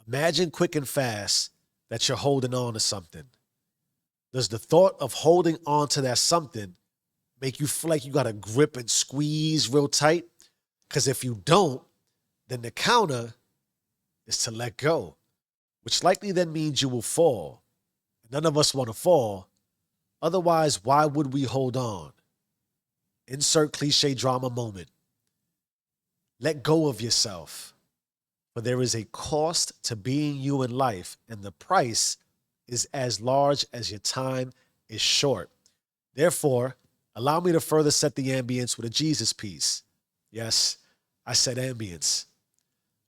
Imagine quick and fast that you're holding on to something. Does the thought of holding on to that something make you feel like you got to grip and squeeze real tight? Because if you don't, then the counter is to let go, which likely then means you will fall. None of us want to fall. Otherwise, why would we hold on? Insert cliche drama moment. Let go of yourself, for there is a cost to being you in life, and the price is as large as your time is short. Therefore, allow me to further set the ambience with a Jesus piece. Yes, I said ambience.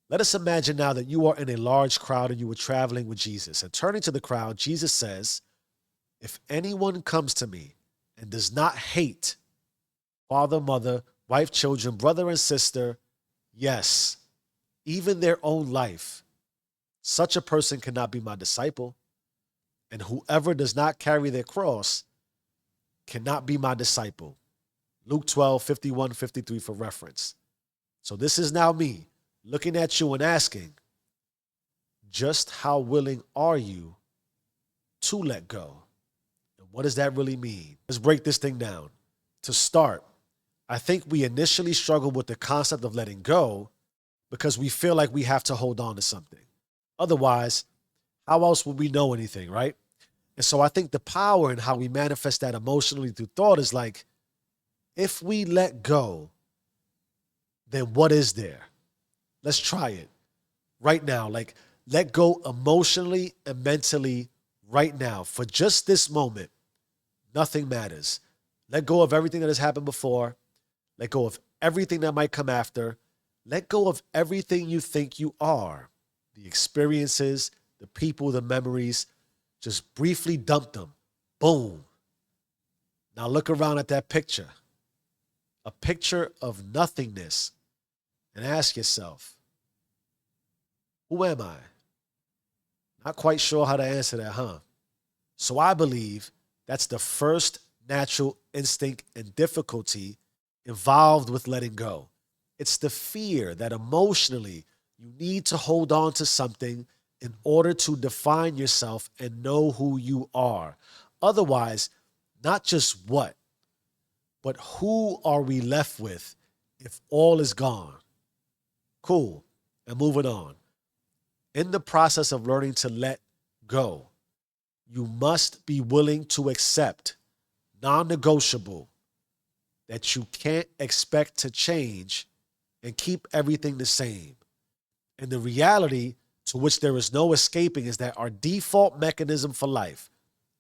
Let us imagine now that you are in a large crowd and you were traveling with Jesus. And turning to the crowd, Jesus says, if anyone comes to me and does not hate father, mother, wife, children, brother, and sister, yes, even their own life, such a person cannot be my disciple. And whoever does not carry their cross cannot be my disciple. Luke 12, 51, 53 for reference. So this is now me looking at you and asking, just how willing are you to let go? And what does that really mean? Let's break this thing down. To start, I think we initially struggle with the concept of letting go because we feel like we have to hold on to something. Otherwise, how else would we know anything, right? And so I think the power in how we manifest that emotionally through thought is like, if we let go, then what is there? Let's try it right now. Like, let go emotionally and mentally right now. For just this moment, nothing matters. Let go of everything that has happened before. Let go of everything that might come after. Let go of everything you think you are. The experiences, the people, the memories. Just briefly dump them. Boom. Now look around at that picture. A picture of nothingness. And ask yourself, who am I? Not quite sure how to answer that, huh? So I believe that's the first natural instinct and difficulty involved with letting go. It's the fear that emotionally you need to hold on to something in order to define yourself and know who you are. Otherwise, not just what, but who are we left with if all is gone? Cool. And moving on. In the process of learning to let go, you must be willing to accept, non-negotiable, that you can't expect to change and keep everything the same. And the reality to which there is no escaping is that our default mechanism for life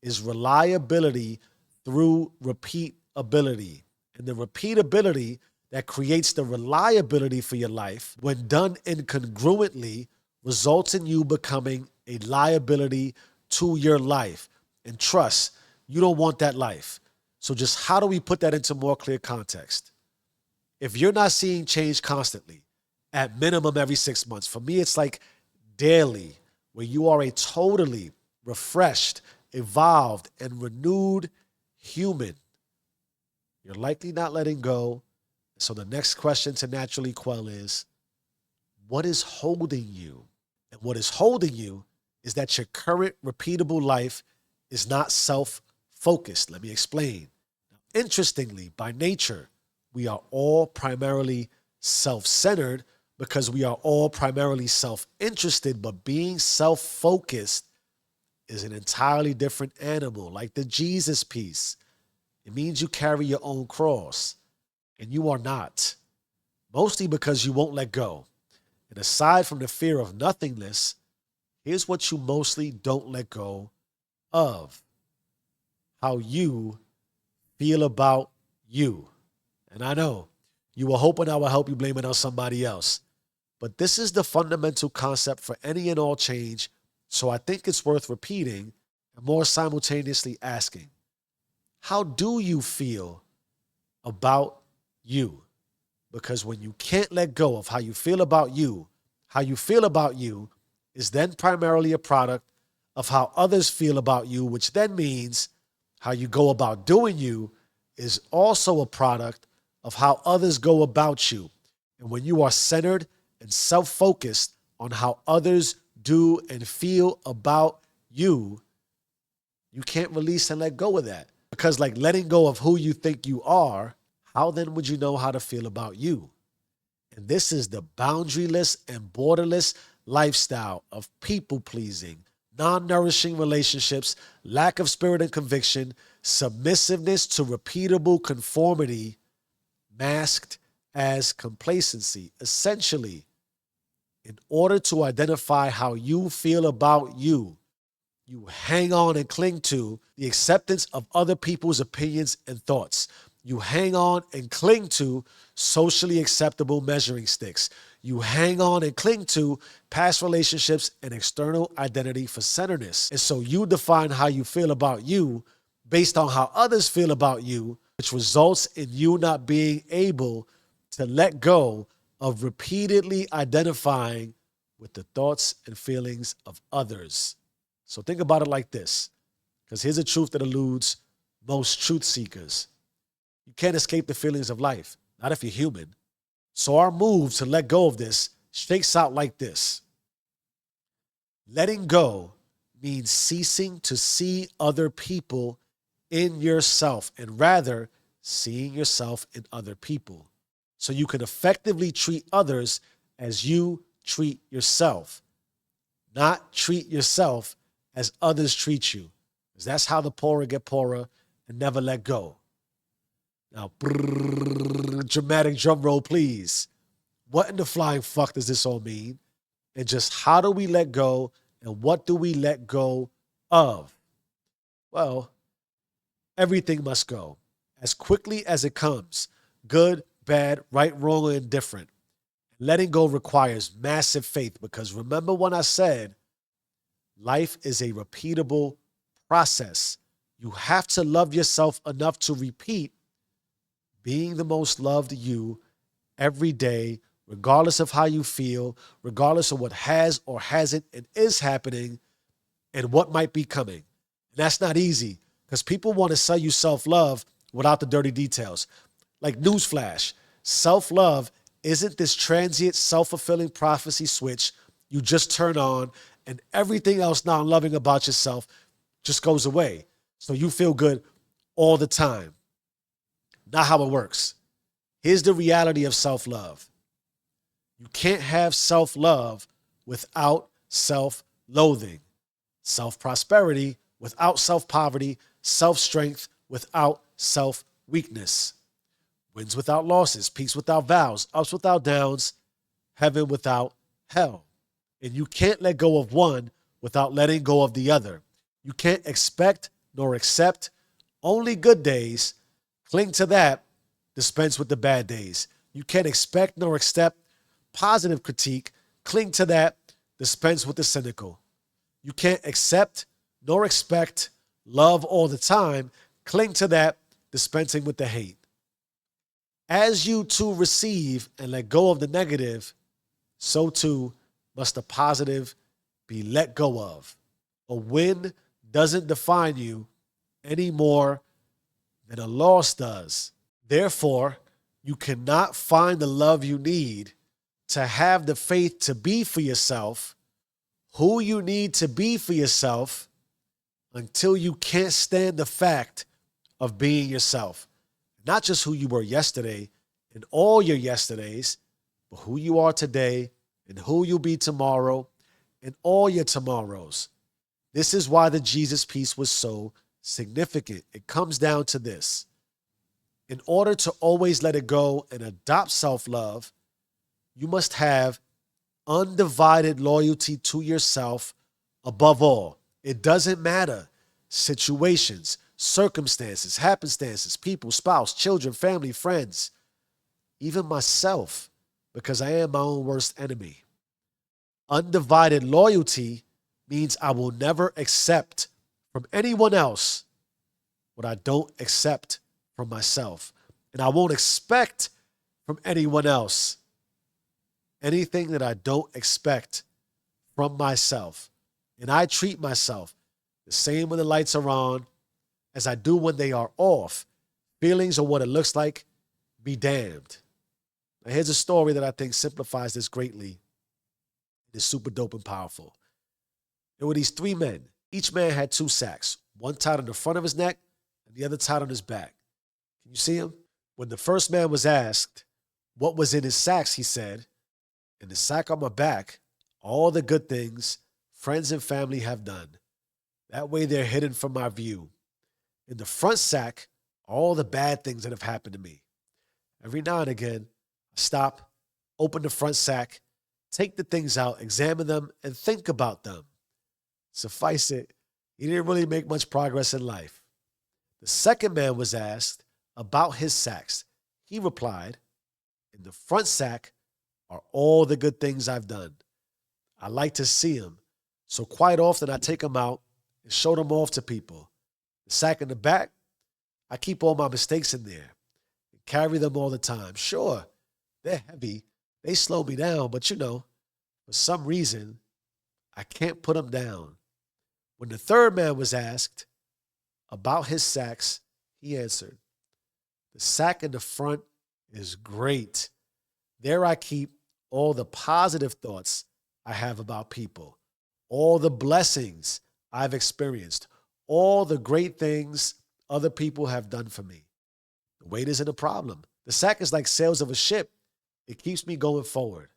is reliability through repeatability. And the repeatability that creates the reliability for your life, when done incongruently, results in you becoming a liability to your life. And trust, you don't want that life. So just how do we put that into more clear context? If you're not seeing change constantly, at minimum every 6 months, for me, it's like daily, where you are a totally refreshed, evolved, and renewed human, you're likely not letting go. So the next question to naturally quell is, what is holding you? And what is holding you is that your current repeatable life is not self-focused. Let me explain. Interestingly, by nature, we are all primarily self-centered because we are all primarily self-interested, but being self-focused is an entirely different animal, like the Jesus piece. It means you carry your own cross, and you are not, mostly because you won't let go. And aside from the fear of nothingness, here's what you mostly don't let go of: how you feel about you. And I know you were hoping I would help you blame it on somebody else, but this is the fundamental concept for any and all change. So I think it's worth repeating and more simultaneously asking, how do you feel about you? Because when you can't let go of how you feel about you, how you feel about you is then primarily a product of how others feel about you, which then means how you go about doing you is also a product of how others go about you. And when you are centered and self-focused on how others do, and feel about you, you can't release and let go of that. Because like letting go of who you think you are, how then would you know how to feel about you? And this is the boundaryless and borderless lifestyle of people pleasing, non-nourishing relationships, lack of spirit and conviction, submissiveness to repeatable conformity, masked as complacency. Essentially, in order to identify how you feel about you, you hang on and cling to the acceptance of other people's opinions and thoughts. You hang on and cling to socially acceptable measuring sticks. You hang on and cling to past relationships and external identity for centeredness. And so you define how you feel about you based on how others feel about you, which results in you not being able to let go of repeatedly identifying with the thoughts and feelings of others. So think about it like this, because here's a truth that eludes most truth seekers. You can't escape the feelings of life, not if you're human. So our move to let go of this shakes out like this. Letting go means ceasing to see other people in yourself and rather seeing yourself in other people, so you can effectively treat others as you treat yourself, not treat yourself as others treat you. Because that's how the poorer get poorer and never let go. Now, dramatic drum roll, please. What in the flying fuck does this all mean? And just how do we let go, and what do we let go of? Well, everything must go as quickly as it comes. Good, bad, right, wrong, or indifferent. Letting go requires massive faith, because remember when I said life is a repeatable process. You have to love yourself enough to repeat being the most loved you every day, regardless of how you feel, regardless of what has or hasn't and is happening and what might be coming. And that's not easy, because people want to sell you self-love without the dirty details. Like newsflash, self-love isn't this transient self-fulfilling prophecy switch you just turn on and everything else non-loving about yourself just goes away, so you feel good all the time. Not how it works. Here's the reality of self-love. You can't have self-love without self-loathing, self-prosperity without self-poverty, self-strength without self-weakness, wins without losses, peace without vows, ups without downs, heaven without hell. And you can't let go of one without letting go of the other. You can't expect nor accept only good days, cling to that, dispense with the bad days. You can't expect nor accept positive critique, cling to that, dispense with the cynical. You can't accept nor expect love all the time, cling to that, dispensing with the hate. As you too receive and let go of the negative, so too must the positive be let go of. A win doesn't define you any more than a loss does. Therefore, you cannot find the love you need to have the faith to be for yourself, who you need to be for yourself, until you can't stand the fact of being yourself. Not just who you were yesterday and all your yesterdays, but who you are today and who you'll be tomorrow and all your tomorrows. This is why the Jesus piece was so significant. It comes down to this. In order to always let it go and adopt self-love, you must have undivided loyalty to yourself above all. It doesn't matter. Situations, circumstances, happenstances, people, spouse, children, family, friends, even myself, because I am my own worst enemy. Undivided loyalty means I will never accept from anyone else what I don't accept from myself. And I won't expect from anyone else anything that I don't expect from myself. And I treat myself the same when the lights are on as I do when they are off. Feelings are what it looks like. Be damned. Now, here's a story that I think simplifies this greatly. It's super dope and powerful. There were these three men. Each man had two sacks, one tied on the front of his neck and the other tied on his back. Can you see him? When the first man was asked what was in his sacks, he said, "In the sack on my back, all the good things friends and family have done. That way they're hidden from my view. In the front sack, all the bad things that have happened to me." Every now and again, I stop, open the front sack, take the things out, examine them, and think about them. Suffice it, he didn't really make much progress in life. The second man was asked about his sacks. He replied, "In the front sack are all the good things I've done. I like to see them, so quite often I take them out and show them off to people. The sack in the back, I keep all my mistakes in there and carry them all the time. Sure, they're heavy, they slow me down, but for some reason, I can't put them down." When the third man was asked about his sacks, he answered, "The sack in the front is great. There I keep all the positive thoughts I have about people, all the blessings I've experienced, all the great things other people have done for me. The weight isn't a problem. The sack is like sails of a ship. It keeps me going forward.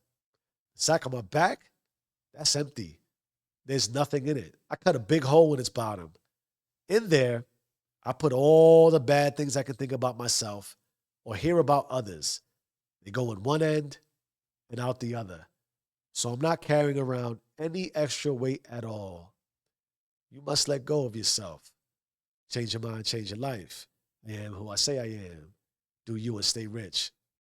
The sack on my back, that's empty. There's nothing in it. I cut a big hole in its bottom. In there, I put all the bad things I can think about myself or hear about others. They go in one end and out the other. So I'm not carrying around any extra weight at all. You must let go of yourself. Change your mind, change your life. I am who I say I am. Do you and stay rich."